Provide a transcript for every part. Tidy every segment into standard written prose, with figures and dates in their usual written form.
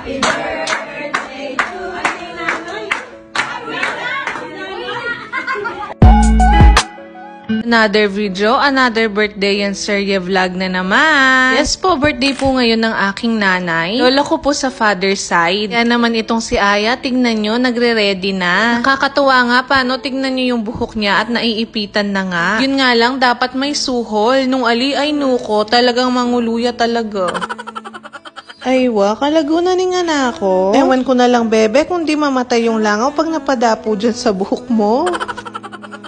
Happy birthday to Nanay. Another video, another birthday and Serye vlog na naman. Yes po, birthday po ngayon ng aking nanay. Lola ko po sa father side. Kaya naman itong si Aya, tignan nyo, nagre-ready na. Nakakatuwa nga, paano tignan nyo yung buhok niya at naiipitan na nga. Yun nga lang, dapat may suhol. Nung ali ay nuko, talagang manguluya talaga. Ay, kalagunan ni nga na ako. Ewan ko na lang, bebe, kung di mamatay yung langaw pag napadapo dyan sa buhok mo.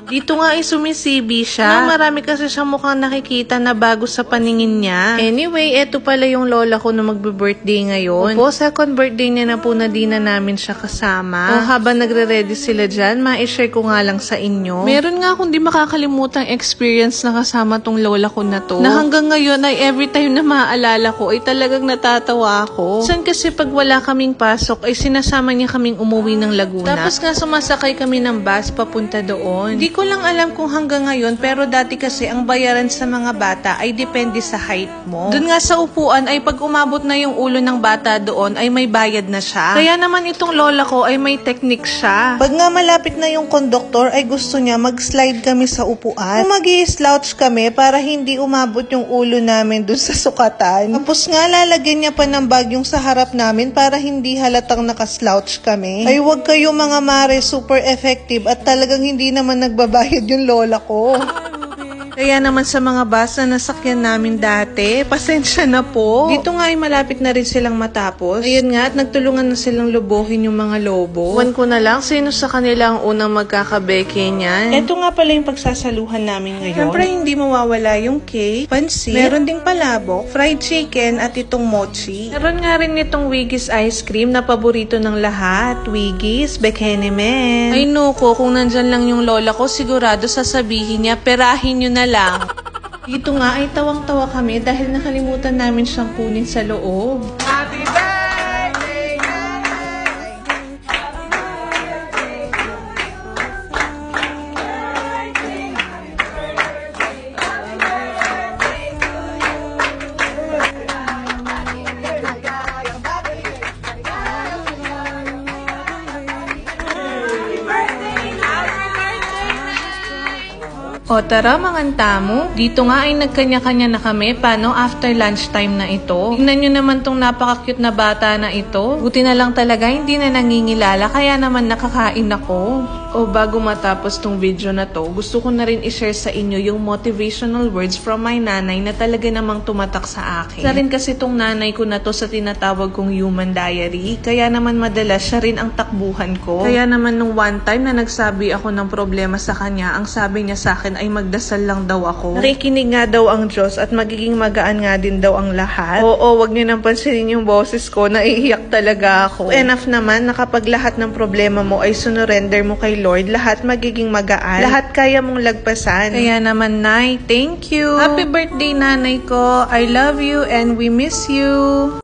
Dito nga ay sumisibi siya. Marami kasi siya mukhang nakikita na bago sa paningin niya. Anyway, eto pala yung lola ko na magbe-birthday ngayon. Opo, second birthday niya na po na di na namin siya kasama. O habang nagre-ready sila dyan, ma-share ko nga lang sa inyo. Meron nga akong di makakalimutang experience na kasama tong lola ko na to. Na hanggang ngayon ay every time na maaalala ko ay talagang natatawa ako. San kasi pag wala kaming pasok ay sinasama niya kaming umuwi ng Laguna. Tapos nga sumasakay kami ng bus papunta doon. Di ko lang alam kung hanggang ngayon, pero dati kasi ang bayaran sa mga bata ay depende sa height mo. Doon nga sa upuan ay pag umabot na yung ulo ng bata doon ay may bayad na siya. Kaya naman itong lola ko ay may technique siya. Pag nga malapit na yung konduktor ay gusto niya mag-slide kami sa upuan. Kung mag-i-slouch kami para hindi umabot yung ulo namin dun sa sukatan. Tapos nga lalagyan niya pa ng bag yung sa harap namin para hindi halatang nakaslouch kami. Ay wag kayo mga mare, super effective at talagang hindi naman nagbabayad yung lola ko. Kaya naman sa mga bus na nasakyan namin dati, pasensya na po. Dito nga ay malapit na rin silang matapos. Ayun nga, at nagtulungan na silang lubuhin yung mga lobo. Iwan ko na lang, sino sa kanila ang unang magkakabeke niyan? Ito nga pala yung pagsasaluhan namin ngayon. Siyempre, hindi mawawala yung cake, pansit, meron ding palabok, fried chicken, at itong mochi. Meron nga rin itong Wiggy's ice cream na paborito ng lahat. Wiggy's, Bekenemen. Ay nuko, kung nandyan lang yung lola ko, sigurado sasabihin niya, perahin nyo na lang. Dito nga ay tawang-tawa kami dahil nakalimutan namin siyang kunin sa loob. Happy birthday! O tara mga tamo, dito nga ay nagkanya-kanya na kami paano after lunchtime na ito. Tingnan nyo naman tong napaka-cute na bata na ito. Buti na lang talaga hindi na nangingilala kaya naman nakakain ako. O bago matapos tong video na to, gusto ko na rin i-share sa inyo yung motivational words from my nanay na talaga namang tumatak sa akin. Isa rin kasi tong nanay ko na to sa tinatawag kong human diary, kaya naman madalas siya rin ang takbuhan ko. Kaya naman nung one time na nagsabi ako ng problema sa kanya, ang sabi niya sa akin ay magdasal lang daw ako. Nakikinig nga daw ang Diyos at magiging magaan nga din daw ang lahat. Oo, wag niyo nang pansinin yung boses ko, naiiyak talaga ako. Enough naman na kapag lahat ng problema mo ay sunurrender mo kay Lord, lahat magiging magaan. Lahat kaya mong lagpasan. Kaya naman, Nay, thank you. Happy birthday, nanay ko. I love you and we miss you.